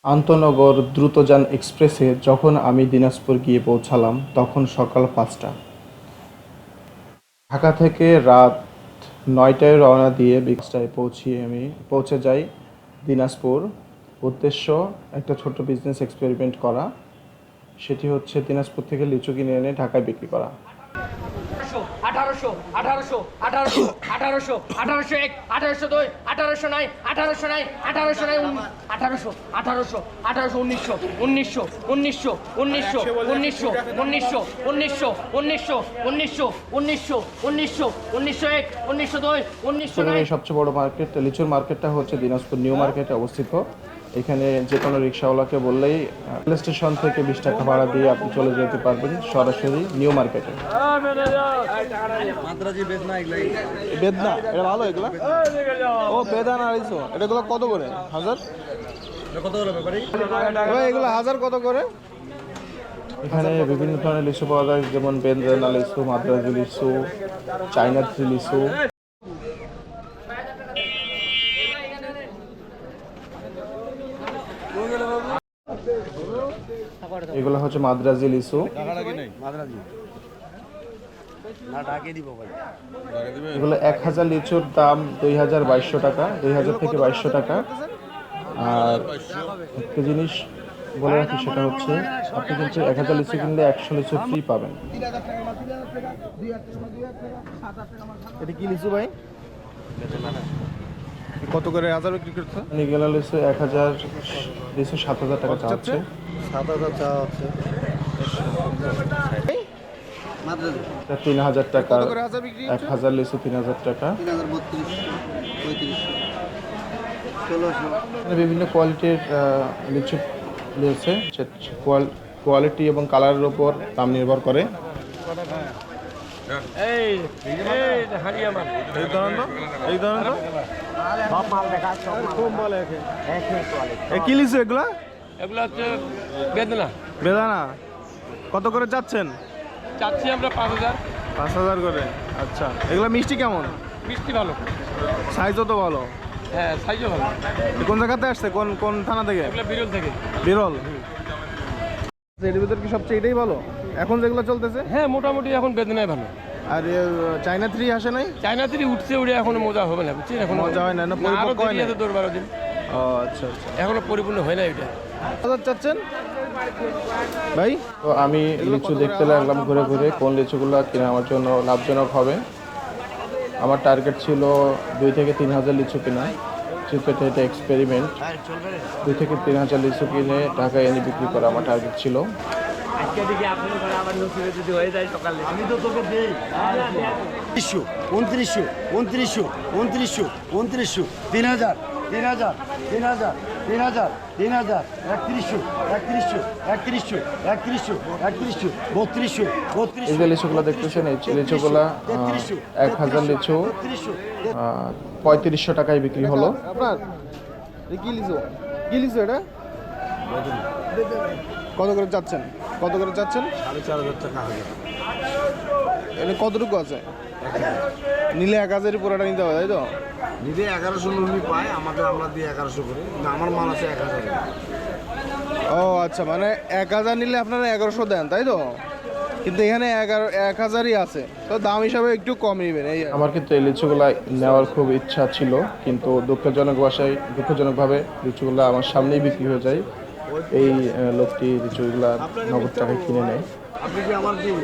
আন্তনগর দ্রুতযান এক্সপ্রেসে যখন আমি দিনাজপুর গিয়ে পৌঁছালাম তখন সকাল ৫টা। ঢাকা থেকে রাত ৯টায় রওনা দিয়ে বিকেল ৫টায় পৌঁছে যাই দিনাজপুর। উদ্দেশ্য একটা ছোট্ট বিজনেস এক্সপেরিমেন্ট করা, সেটি হচ্ছে দিনাজপুর থেকে লিচু কিনে এনে ঢাকায় বিক্রি করা। 1800 1800 1800 1800 1801 1802 1809 1809 1809 1800 1800 1800 1900 1900 1900 1900 1900 1900 1900 1900 1900 1900 1901 1902 1909 সবচেয়ে বড় মার্কেট লিচুর মার্কেটটা হচ্ছে দিনাজপুর নিউ মার্কেটে অবস্থিত। এখানে যে কোনো রিক্সাওয়ালাকে বললেই রেল স্টেশন থেকে 20 টাকা ভাড়া দিয়ে আপনি চলে যেতে পারবেন সরাসরি নিউ মার্কেটে। বেদনা এটা ভালো, এগুলো ও বেদানা আড়াইশো, এটাগুলো কত করে? 1000 এগুলো 1000 কত করে? এখানে বিভিন্ন ধরনের লিচু পাওয়া যায়, যেমন বেদানা লিচু, মাদ্রাজি লিচু, চাইনা থ্রি লিচু। এগুলো হচ্ছে মাদ্রাজি লিচু। এগুলো 1000 লিচুর দাম 2200 টাকা, 2000 থেকে 2200 টাকা। আর একটা জিনিস বলে রাখি, সেটা হচ্ছে আপনি কিন্তু 1000 লিচু কিনলে 100 লিচু ফ্রি পাবেন। এটা কি লিচু ভাই? কত করে 1000 বিক্রি করছে? নিগেলা লিচু 1000 লিচু 7000 টাকা চাচ্ছে। 7000 চা আছে। 3000 টাকা। 1000 লিচু 3000 টাকা। 1600 বিভিন্ন কোয়ালিটির লিচু রয়েছে, কোয়ালিটি এবং কালারের উপর দাম নির্ভর করে। কি লিচু এগুলা? এগুলো হচ্ছে বেদনা। বেদানা কত করে চাচ্ছেন? চাচ্ছি আমরা 5000। 5000 করে। আচ্ছা, এগুলা মিষ্টি কেমন? মিষ্টি ভালো, সাইজও তো ভালো। হ্যাঁ সাইজও ভালো। কোন জায়গাতে আসছে? কোন কোন থানা থেকে? এগুলো বিরল থেকে। বিরল। এর ভিতর কি সবচেয়ে এটাই ভালো এখন যেগুলো চলতেছে? হ্যাঁ মোটামুটি এখন বেদনাই ভালো। আর চাইনা থ্রি আসে নাই? চায়না থেকে উঠছে, উঠে এখনো মজা হবে না, বুঝছেন? এখন মজা হয় না, না আরো পরিপক্ক হয় দেরি না। আছে 10-12 দিন, ও আচ্ছা আচ্ছা। এখনো পরিপূর্ণ হয় না এটা। কত চাচ্ছেন ভাই? তো আমি লিচু দেখতে লাগলাম ঘুরে ঘুরে কোন লিচুগুলো কিনা আমার জন্য লাভজনক হবে। আমার টার্গেট ছিল 2 থেকে 3000 লিচু কেনা, যেহেতু এটা এক্সপেরিমেন্ট। 2 থেকে 3000 লিচু কিনে ঢাকায় এনে বিক্রি করা আমার টার্গেট ছিল। আমি তো তোকে দেই 2900 2900 2900 2900 3000 3000 3000 3000 3000 3100 3100 3100 3100 3200 এই যে লিচুগুলো দেখতেছেন, এই লিচুগুলা 1000 লিচু 3500 টাকায় বিক্রি হলো। আপনার কি লিচু? কি লিচু এটা? কত করে যাচ্ছেন? কত করে যাচ্ছেন? 4500 টাকা। এটা কতটুকু আছে? নিলে 1000 পুরোটা নিতে হবে, তাই তো? নিজে 1100 নুনি পায়, আমাদের আমরা দিই 1100 করে, কিন্তু আমার মাল আছে 1000। ও আচ্ছা, মানে 1000 নিলে আপনারা 1100 দেন, তাই তো? কিন্তু এখানে 1000ই আছে, তো দাম হিসাবে একটু কম নেবেন। এই আমার কিন্তু এই লিচুগুলা নেওয়ার খুব ইচ্ছা ছিল, কিন্তু দুঃখজনকভাবে লিচুগুলো আমার সামনেই বিক্রি হয়ে যায়। এই লোকটি লিচুগুলা নগদ টাকায় কিনে নেয়। আপনি কি আমার দিন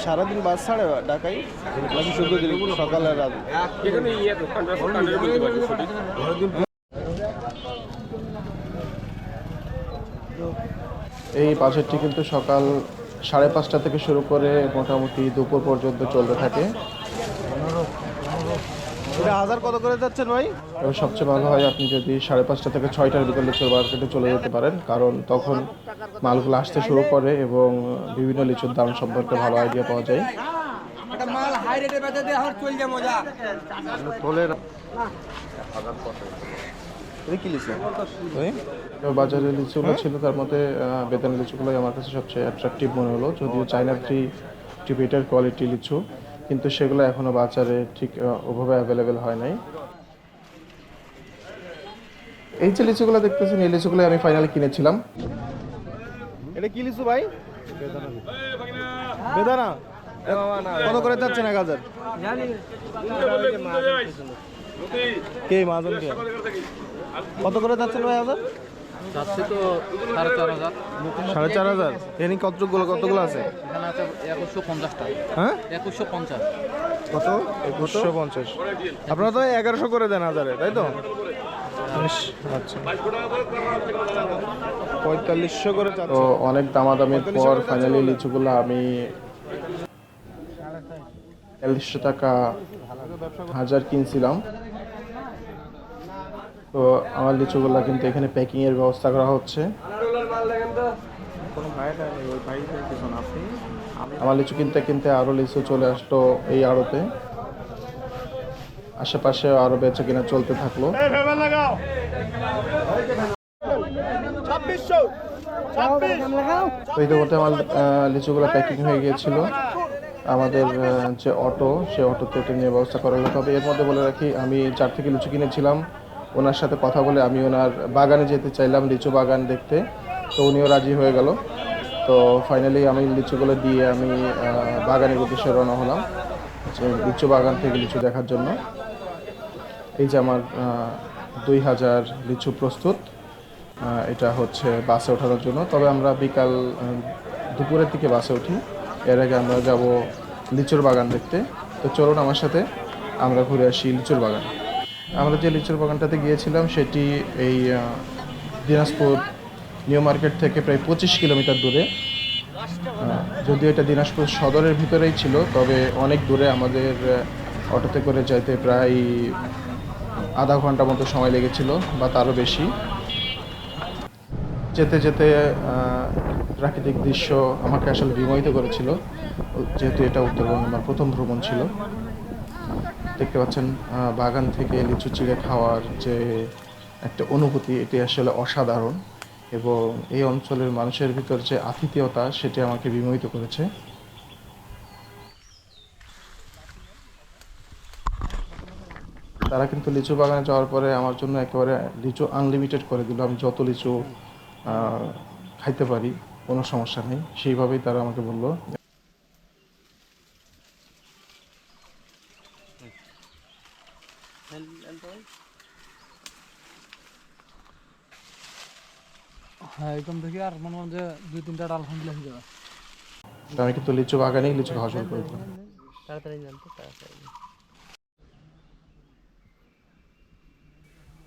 সারাদিন বাস ছাড়ে ঢাকায়, নাকি শুধু সকাল আর রাত? এই বাজেটটি কিন্তু সকাল 5:30 থেকে শুরু করে মোটামুটি দুপুর পর্যন্ত চলতে থাকে। এটা 1000 কত করে যাচ্ছেন ভাই? এবং সবচেয়ে ভালো হয় আপনি যদি 5:30 থেকে 6টার ভিতরে লিচুর মার্কেটে চলে যেতে পারেন, কারণ তখন মালগুলো আসতে শুরু করে এবং বিভিন্ন লিচুর দাম সম্পর্কে ভালো আইডিয়া পাওয়া যায়। মাল হাই রেটে বেচে দিয়ে আর চল যায় মজা। এটা কি লিচু ওই বাজারে লিচুগুলো ছিল তার মধ্যে বেদানা লিচুগুলোই আমার কাছে সবচেয়ে অ্যাট্রাকটিভ মনে হলো, যদিও চায়না একটি বেটার কোয়ালিটি লিচু, কিন্তু সেগুলো এখনও বাজারে ঠিক ওভাবে অ্যাভেলেবেল হয় নাই। এই যে লিচুগুলো দেখতেছেন, এই লিচুগুলো আমি ফাইনালি কিনেছিলাম। এটা কি লিচু ভাই? বেদানা। কত করে যাচ্ছেন? 1000 কে মাজন কে কত করে যাচ্ছেন ভাই? 1000 যাচ্ছে তো 4,500। 4,500। এখানে কতগুলো আছে? এখানে আছে 2150 টাকা। হ্যাঁ 2150। কত? 2150। আপনারা তো 1100 করে দেন 1000-এ, তাই তো? আচ্ছা 4500 করে তো যাচ্ছে। অনেক দামাদামির পর ফাইনালি লিচুগুলো আমি 4100 টাকা হাজার কিনছিলাম। তো আমার লিচুগুলো কিন্তু এখানে প্যাকিংয়ের ব্যবস্থা করা হচ্ছে। আমার লিচু কিনতে কিনতে আরও লিচু চলে আসলো এই আড়তে। আশেপাশে আরও বেচা কিনা চলতে থাকলো। তো ইতিমধ্যে আমার লিচুগুলো প্যাকিং হয়ে গিয়েছিল। আমাদের যে অটো, সে অটোতে এটা নিয়ে ব্যবস্থা করা হলো। তবে এর মধ্যে বলে রাখি, আমি 4 থেকে লিচু কিনেছিলাম। ওনার সাথে কথা বলে আমি ওনার বাগানে যেতে চাইলাম, লিচু বাগান দেখতে। তো উনিও রাজি হয়ে গেল। তো ফাইনালি আমি লিচুগুলো দিয়ে আমি বাগানের উদ্দেশ্যে রওনা হলাম, যে লিচু বাগান থেকে লিচু দেখার জন্য। এই যে আমার 2000 লিচু প্রস্তুত। এটা হচ্ছে বাসে ওঠানোর জন্য। তবে আমরা দুপুরের দিকে বাসে উঠি। এর আগে আমরা যাব লিচুর বাগান দেখতে। তো চলুন আমার সাথে আমরা ঘুরে আসি লিচুর বাগান। আমরা যে লিচুর বাগানটাতে গিয়েছিলাম সেটি এই দিনাজপুর নিউ মার্কেট থেকে প্রায় 25 কিলোমিটার দূরে। যদিও এটা দিনাজপুর সদরের ভিতরেই ছিল, তবে অনেক দূরে, আমাদের অটোতে করে যাইতে প্রায় আধা ঘন্টা মতো সময় লেগেছিল বা তারও বেশি। যেতে যেতে প্রাকৃতিক দৃশ্য আমাকে আসলে বিমোহিত করেছিল, যেহেতু এটা উত্তরবঙ্গে আমার প্রথম ভ্রমণ ছিল। দেখতে পাচ্ছেন বাগান থেকে লিচু চিড়ে খাওয়ার যে একটা অনুভূতি, এটি আসলে অসাধারণ। এবং এই অঞ্চলের মানুষের ভিতর যে আতিথেয়তা, সেটি আমাকে বিমোহিত করেছে। তারা কিন্তু লিচু বাগানে যাওয়ার পরে আমার জন্য একেবারে লিচু আনলিমিটেড করে দিল। আমি যত লিচু খাইতে পারি, কোনো সমস্যা নেই, সেইভাবেই তারা আমাকে বলল। হ্যাঁ, একদম দেখি আর মনে হয় যে 2-3টা ডাল ভাঙলে হয়ে যাবে। আমি কিন্তু লিচু বাগানেই লিচু খাওয়া শুরু করে দিলাম। তাড়াতাড়ি জানতো তাড়াতাড়ি।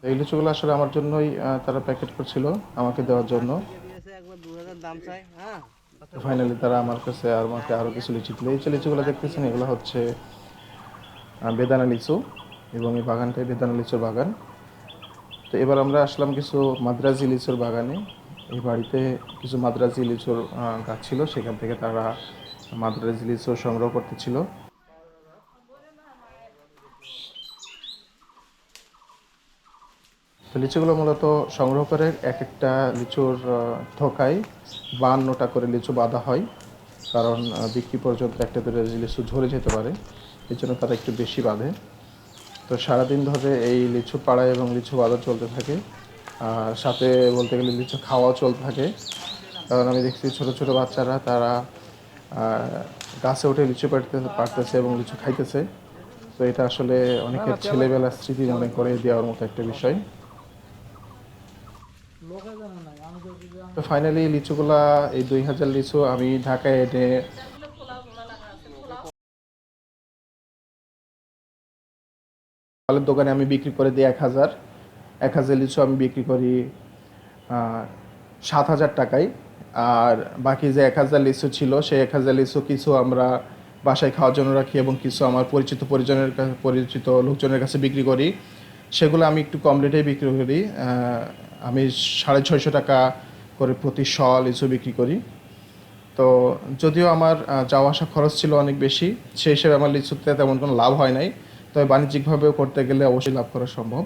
এই লিচুগুলো আসলে আমার জন্যই তারা প্যাকেট করছিল, আমাকে দেওয়ার জন্য। একবার 2000 দাম চাই। হ্যাঁ, ফাইনালি তারা আমার কাছে আমাকে আরও কিছু লিচু দিল। এই যে লিচুগুলো দেখতেছেন, এগুলো হচ্ছে বেদানা লিচু, এবং এই বাগানটাই বেদানা লিচুর বাগান। তো এবার আমরা আসলাম কিছু মাদ্রাজি লিচুর বাগানে। এই বাড়িতে কিছু মাদ্রাজি লিচুর গাছ ছিল, সেখান থেকে তারা মাদ্রাজি লিচু সংগ্রহ করতেছিল। তো লিচুগুলো মূলত সংগ্রহ করে এক একটা লিচুর থোকায় 52টা করে লিচু বাঁধা হয়, কারণ বিক্রি পর্যন্ত একটা দুটো লিচু ঝরে যেতে পারে, এই জন্য তারা একটু বেশি বাঁধে। তো সারাদিন ধরে এই লিচু পাড়া এবং লিচু বাঁধা চলতে থাকে, আর সাথে বলতে গেলে লিচু খাওয়াও চলতে থাকে। কারণ আমি দেখছি ছোট ছোট বাচ্চারা তারা গাছে উঠে লিচু পাড়তেছে এবং লিচু খাইতেছে। তো এটা আসলে অনেকের ছেলেবেলার স্মৃতি মনে করে দেওয়ার মতো একটা বিষয়। তো ফাইনালি লিচুগুলা, এই 2000 লিচু আমি ঢাকায় এনে ফলের দোকানে আমি বিক্রি করে দিই 1000 লিচু আমি বিক্রি করি 7000 টাকায়। আর বাকি যে 1000 লিচু ছিল, সেই 1000 লিচু কিছু আমরা বাসায় খাওয়ার জন্য রাখি এবং কিছু আমার পরিচিত লোকজনের কাছে বিক্রি করি। সেগুলো আমি একটু কম রেটেই বিক্রি করি। আমি 650 টাকা করে প্রতি শ লিচু বিক্রি করি। তো যদিও আমার যাওয়া আসা খরচ ছিল অনেক বেশি, সেই হিসেবে আমার লিচুতে তেমন কোনো লাভ হয় নাই। তবে বাণিজ্যিকভাবেও করতে গেলে অবশ্যই লাভ করা সম্ভব।